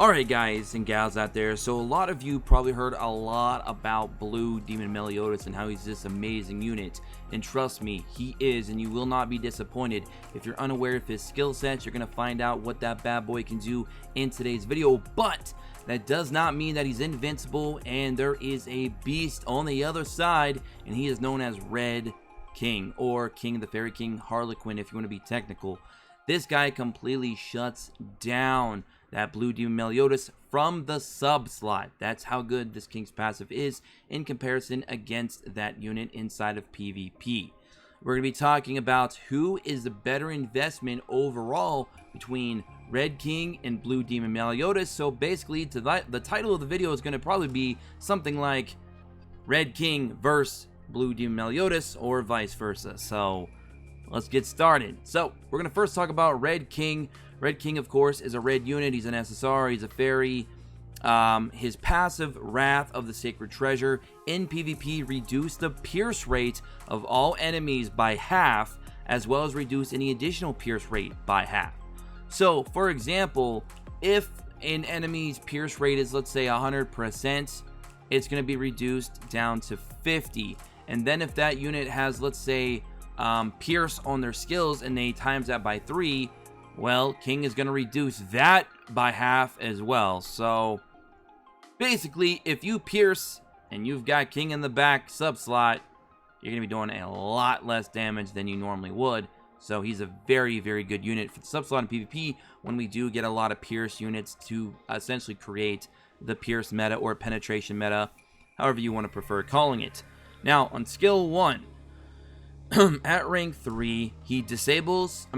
Alright guys and gals out there, so a lot of you probably heard a lot about Blue Demon Meliodas and how he's this amazing unit, and trust me, he is, and you will not be disappointed. If you're unaware of his skill sets, you're going to find out what that bad boy can do in today's video, but that does not mean that he's invincible, and there is a beast on the other side, and he is known as Red King, or King of the Fairy King, Harlequin if you want to be technical. This guy completely shuts down that Blue Demon Meliodas from the sub slot. That's how good this King's passive is in comparison against that unit inside of PvP. We're going to be talking about who is the better investment overall between Red King and Blue Demon Meliodas. So basically, the title of the video is going to probably be something like Red King versus Blue Demon Meliodas, or vice versa. So let's get started. So we're going to first talk about Red King. Red King, of course, is a red unit. He's an SSR. He's a fairy. His passive, Wrath of the Sacred Treasure, in PvP reduce the pierce rate of all enemies by half, as well as reduce any additional pierce rate by half. So, for example, if an enemy's pierce rate is, let's say, 100%, it's going to be reduced down to 50. And then if that unit has, let's say, pierce on their skills and they times that by 3, well, King is going to reduce that by half as well. So basically, if you pierce and you've got King in the back sub slot, you're going to be doing a lot less damage than you normally would. So he's a very, very good unit for the sub slot in PvP when we do get a lot of pierce units to essentially create the pierce meta or penetration meta, however you want to prefer calling it. Now, on skill 1, at rank 3, he inflicts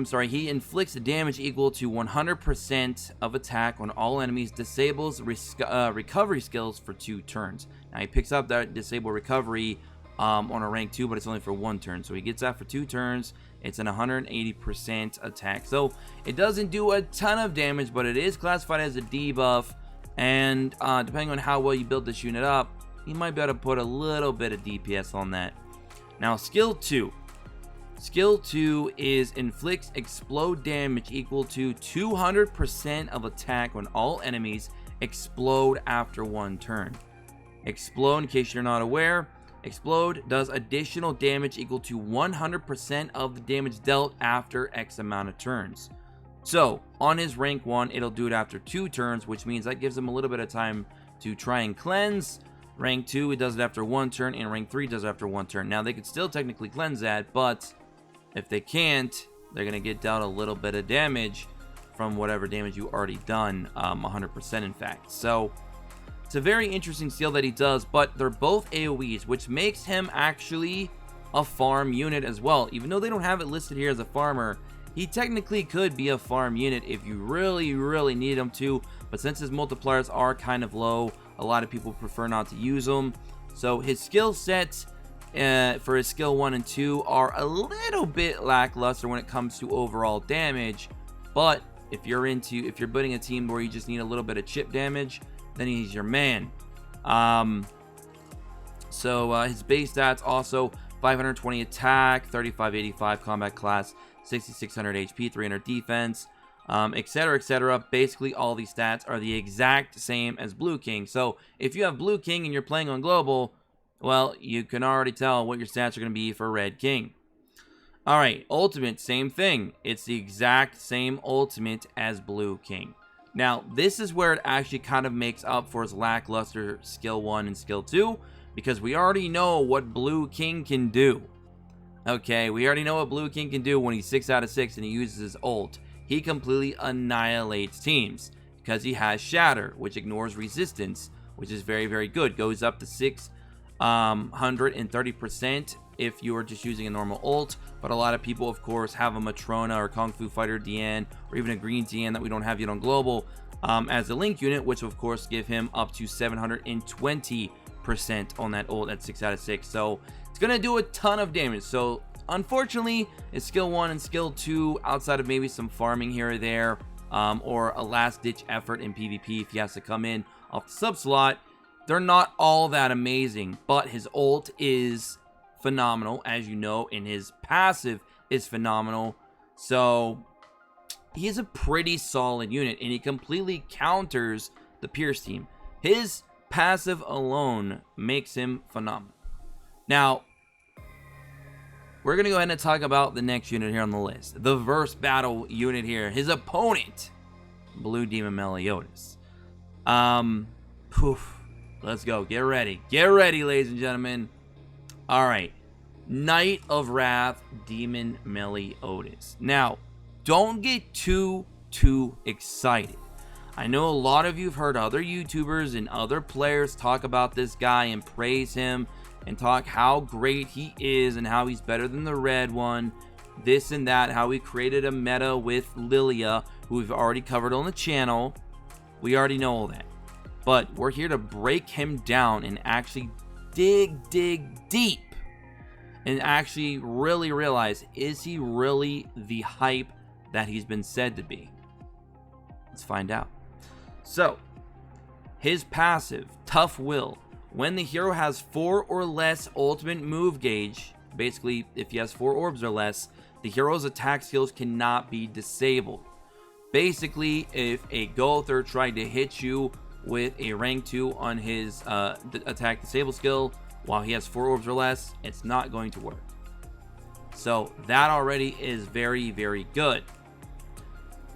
a damage equal to 100% of attack on all enemies, disables recovery skills for 2 turns. Now, he picks up that disable recovery on a rank 2, but it's only for 1 turn. So he gets that for 2 turns. It's an 180% attack. So it doesn't do a ton of damage, but it is classified as a debuff. And depending on how well you build this unit up, you might be able to put a little bit of DPS on that. Now, skill 2. Skill 2 is inflicts explode damage equal to 200% of attack on all enemies explode after 1 turn. Explode, in case you're not aware, explode does additional damage equal to 100% of the damage dealt after X amount of turns. So, on his rank 1, it'll do it after 2 turns, which means that gives him a little bit of time to try and cleanse. Rank 2, it does it after 1 turn, and rank 3 does it after 1 turn. Now, they could still technically cleanse that, but if they can't, they're going to get dealt a little bit of damage from whatever damage you already done, 100% in fact. So, it's a very interesting skill that he does, but they're both AoEs, which makes him actually a farm unit as well. Even though they don't have it listed here as a farmer, he technically could be a farm unit if you really, really need him to, but since his multipliers are kind of low, a lot of people prefer not to use them. So his skill sets for his skill 1 and 2 are a little bit lackluster when it comes to overall damage. But if you're building a team where you just need a little bit of chip damage, then he's your man. His base stats also 520 attack, 3585 combat class, 6600 HP, 300 defense, etc, etc. Basically, all these stats are the exact same as Blue King. So if you have Blue King and you're playing on global, well, you can already tell what your stats are going to be for Red King. Alright, ultimate, same thing. It's the exact same ultimate as Blue King. Now, this is where it actually kind of makes up for his lackluster skill 1 and skill 2, because we already know what Blue King can do. Okay, we already know what Blue King can do when he's 6 out of 6 and he uses his ult. He completely annihilates teams because he has Shatter, which ignores resistance, which is very, very good. Goes up to 630% if you are just using a normal ult, but a lot of people, of course, have a Matrona or Kung Fu Fighter DN or even a Green DN that we don't have yet on global as a link unit, which of course give him up to 720% on that ult at 6 out of 6. So it's going to do a ton of damage. So unfortunately, his skill 1 and skill 2, outside of maybe some farming here or there, or a last-ditch effort in PvP if he has to come in off the sub-slot, they're not all that amazing. But his ult is phenomenal, as you know, and his passive is phenomenal. So he's a pretty solid unit, and he completely counters the Pierce team. His passive alone makes him phenomenal. Now, we're going to go ahead and talk about the next unit here on the list. The verse battle unit here. His opponent, Blue Demon Meliodas. Let's go. Get ready. Get ready, ladies and gentlemen. All right. Knight of Wrath, Demon Meliodas. Now, don't get too excited. I know a lot of you have heard other YouTubers and other players talk about this guy and praise him and talk how great he is and how he's better than the red one, this and that, how he created a meta with Lilia, who we've already covered on the channel. We already know all that. But we're here to break him down and actually dig deep and actually really realize, is he really the hype that he's been said to be? Let's find out. So, his passive, Tough Will. When the hero has 4 or less ultimate move gauge, basically if he has 4 orbs or less, the hero's attack skills cannot be disabled. Basically, if a Gother tried to hit you with a rank 2 on his attack disable skill while he has 4 orbs or less, it's not going to work. So that already is very good.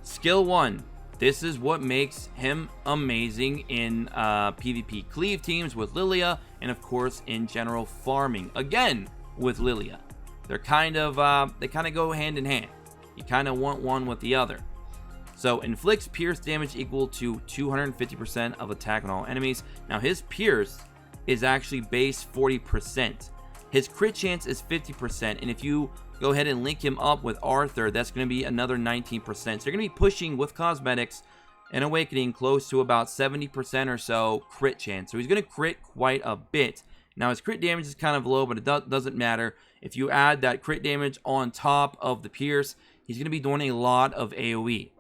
Skill 1. This is what makes him amazing in PvP cleave teams with Lilia, and of course in general farming again with Lilia. They're kind of they go hand in hand. You kind of want one with the other. So inflicts pierce damage equal to 250% of attack on all enemies. Now his pierce is actually base 40%. His crit chance is 50%, and if you go ahead and link him up with Arthur, that's going to be another 19%. So you're going to be pushing with cosmetics and Awakening close to about 70% or so crit chance. So he's going to crit quite a bit. Now his crit damage is kind of low, but it doesn't matter. If you add that crit damage on top of the pierce, he's going to be doing a lot of AoE.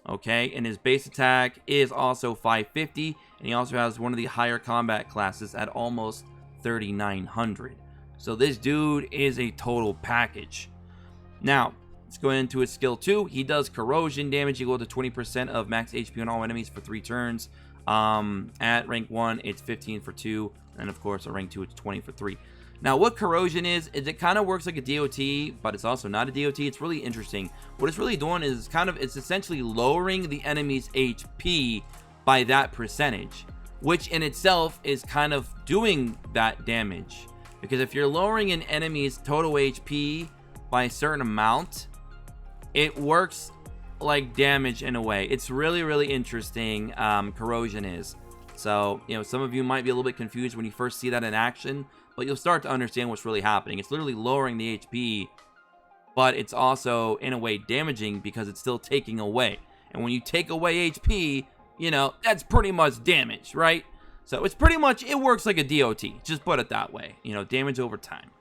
Okay, and his base attack is also 550, and he also has one of the higher combat classes at almost 3900. So this dude is a total package. Now, let's go into his skill 2. He does corrosion damage equal to 20% of max HP on all enemies for 3 turns. At rank 1, it's 15 for 2, and of course at rank 2, it's 20 for 3. Now, what corrosion is it kind of works like a DOT, but it's also not a DOT. It's really interesting. What it's really doing is it's essentially lowering the enemy's HP by that percentage, which in itself is kind of doing that damage. Because if you're lowering an enemy's total HP by a certain amount, it works like damage in a way. It's really interesting, corrosion is. So, some of you might be a little bit confused when you first see that in action, but you'll start to understand what's really happening. It's literally lowering the HP, but it's also, in a way, damaging because it's still taking away. And when you take away HP, that's pretty much damage, right? So it's pretty much, it works like a DOT. Just put it that way. Damage over time.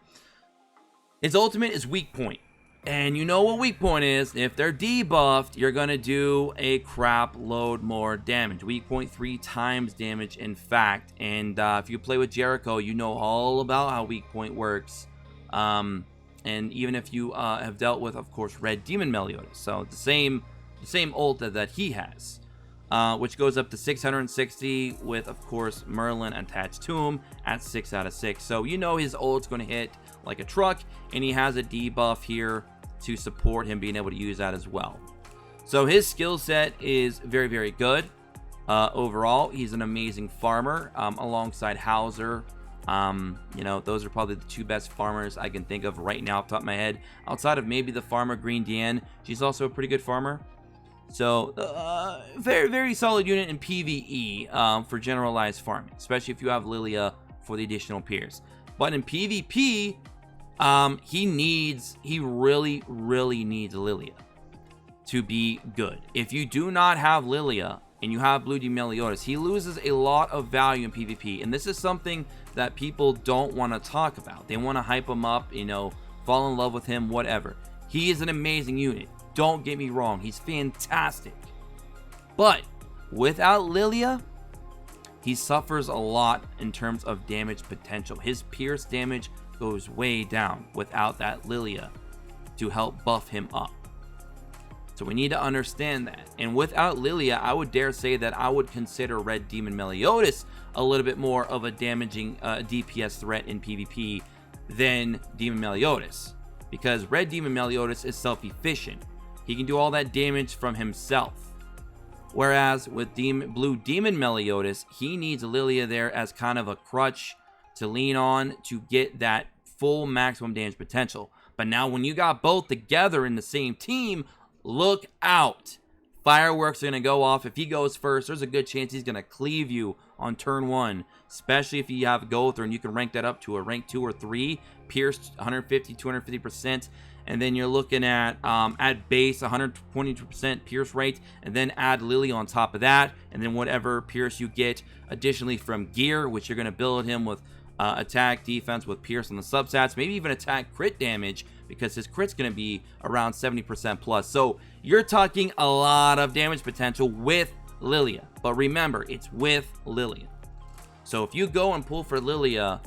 His ultimate is Weak Point. And you know what Weak Point is. If they're debuffed, you're going to do a crap load more damage. Weak Point 3 times damage, in fact. And if you play with Jericho, you know all about how Weak Point works. And even if you have dealt with, of course, Red Demon Meliodas. So the same ult that he has. Which goes up to 660 with, of course, Merlin attached to him at 6 out of 6. So his ult's going to hit like a truck, and he has a debuff here to support him being able to use that as well. So his skill set is very good. Overall, he's an amazing farmer alongside Hauser. Those are probably the 2 best farmers I can think of right now off the top of my head. Outside of maybe the farmer Green Diane, she's also a pretty good farmer. So, very solid unit in PvE for generalized farming, especially if you have Lilia for the additional pierce. But in PvP, he really needs Lilia to be good. If you do not have Lilia and you have Blue Demon Meliodas, he loses a lot of value in PvP, and this is something that people don't want to talk about. They want to hype him up, fall in love with him, whatever. He is an amazing unit. Don't get me wrong, he's fantastic. But without Lilia, he suffers a lot in terms of damage potential. His pierce damage goes way down without that Lilia to help buff him up. So we need to understand that. And without Lilia, I would dare say that I would consider Red Demon Meliodas a little bit more of a damaging DPS threat in PvP than Demon Meliodas. Because Red Demon Meliodas is self-efficient. He can do all that damage from himself. Whereas with Blue Demon Meliodas, he needs Lilia there as kind of a crutch to lean on to get that full maximum damage potential. But now when you got both together in the same team, look out. Fireworks are going to go off. If he goes first, there's a good chance he's going to cleave you on turn 1. Especially if you have Gowther and you can rank that up to a rank 2 or 3. Pierce 150, 250%. And then you're looking at base 120% pierce rate, and then add Lily on top of that, and then whatever pierce you get additionally from gear, which you're going to build him with attack, defense with pierce on the substats, maybe even attack crit damage, because his crit's going to be around 70% plus. So you're talking a lot of damage potential with Lilia, but remember, it's with Lilia. So if you go and pull for Lilia,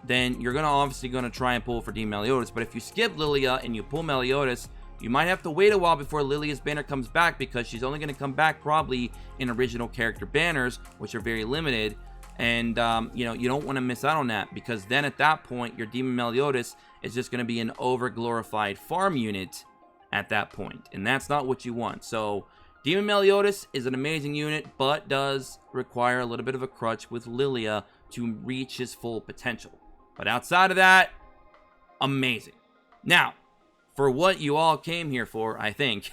then you're obviously going to try and pull for Demon Meliodas. But if you skip Lilia and you pull Meliodas, you might have to wait a while before Lilia's banner comes back, because she's only going to come back probably in original character banners, which are very limited. And, you know, you don't want to miss out on that, because then at that point, your Demon Meliodas is just going to be an over-glorified farm unit at that point. And that's not what you want. So Demon Meliodas is an amazing unit, but does require a little bit of a crutch with Lilia to reach his full potential. But outside of that, amazing. Now, for what you all came here for, I think,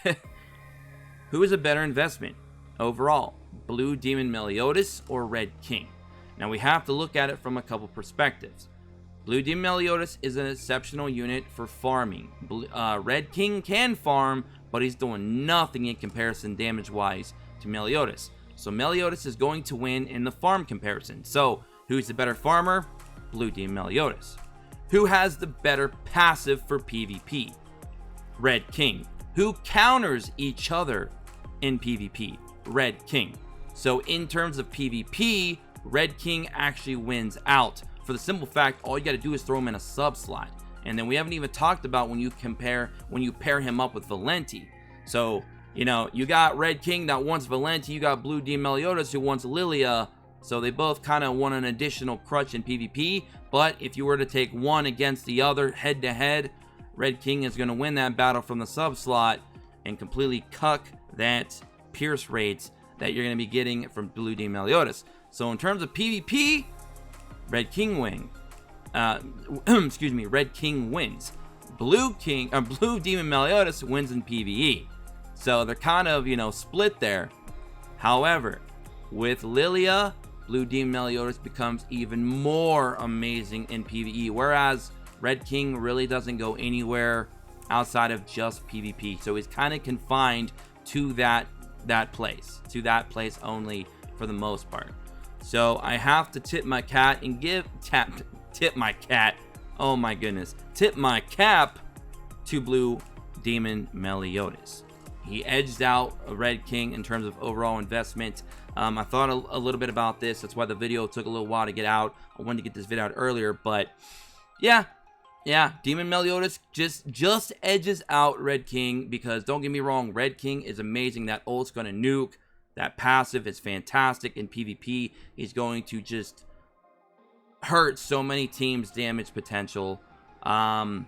who is a better investment overall? Blue Demon Meliodas or Red King? Now, we have to look at it from a couple perspectives. Blue Demon Meliodas is an exceptional unit for farming. Red King can farm, but he's doing nothing in comparison damage-wise to Meliodas. So Meliodas is going to win in the farm comparison. So, who's the better farmer? Blue Demon Meliodas. Who has the better passive for PvP? Red King. Who counters each other in PvP? Red King. So in terms of PvP, Red King actually wins out. For the simple fact, all you got to do is throw him in a sub slot. And then we haven't even talked about when you pair him up with Valenti. So, you know, you got Red King that wants Valenti, you got Blue Demon Meliodas who wants Lilia. So they both kind of want an additional crutch in PvP, but if you were to take one against the other head-to-head, Red King is going to win that battle from the sub-slot and completely cuck that pierce rates that you're going to be getting from Blue Demon Meliodas. So in terms of PvP, Red King wins. Red King wins. Blue Demon Meliodas wins in PvE. So they're kind of, you know, split there. However, with Lilia, Blue Demon Meliodas becomes even more amazing in PvE, whereas Red King really doesn't go anywhere outside of just PvP. So he's kind of confined to that place only for the most part. So I have to tip my cat and tip my cat. Oh my goodness. Tip my cap to Blue Demon Meliodas. He edged out Red King in terms of overall investment. I thought a little bit about this. That's why the video took a little while to get out. I wanted to get this video out earlier, but yeah, Demon Meliodas just edges out Red King, because don't get me wrong, Red King is amazing. That ult's going to nuke. That passive is fantastic in PvP. He's going to just hurt so many teams' damage potential. And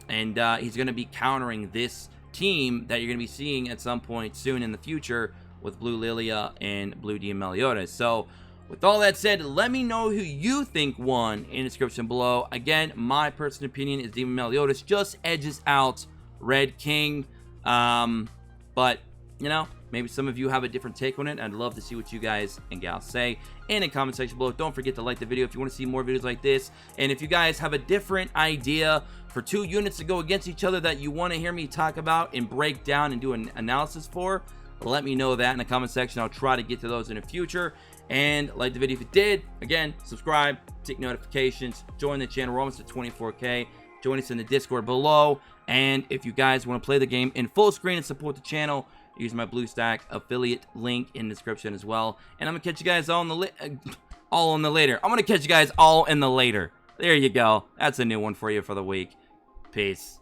he's going to be countering this team that you're going to be seeing at some point soon in the future with Blue Lilia and Blue Demon Meliodas. So with all that said, let me know who you think won in the description below. Again, my personal opinion is Demon Meliodas just edges out Red King. But, you know, maybe some of you have a different take on it. I'd love to see what you guys and gals say in the comment section below. Don't forget to like the video if you want to see more videos like this. And if you guys have a different idea for two units to go against each other that you want to hear me talk about and break down and do an analysis for, let me know that in the comment section. I'll try to get to those in the future. And like the video if you did. Again, subscribe, tick notifications, join the channel. We're almost at 24K. Join us in the Discord below. And if you guys want to play the game in full screen and support the channel, use my BlueStack affiliate link in the description as well. And I'm gonna catch you guys all in the later. I'm gonna catch you guys all in the later. There you go. That's a new one for you for the week. Peace.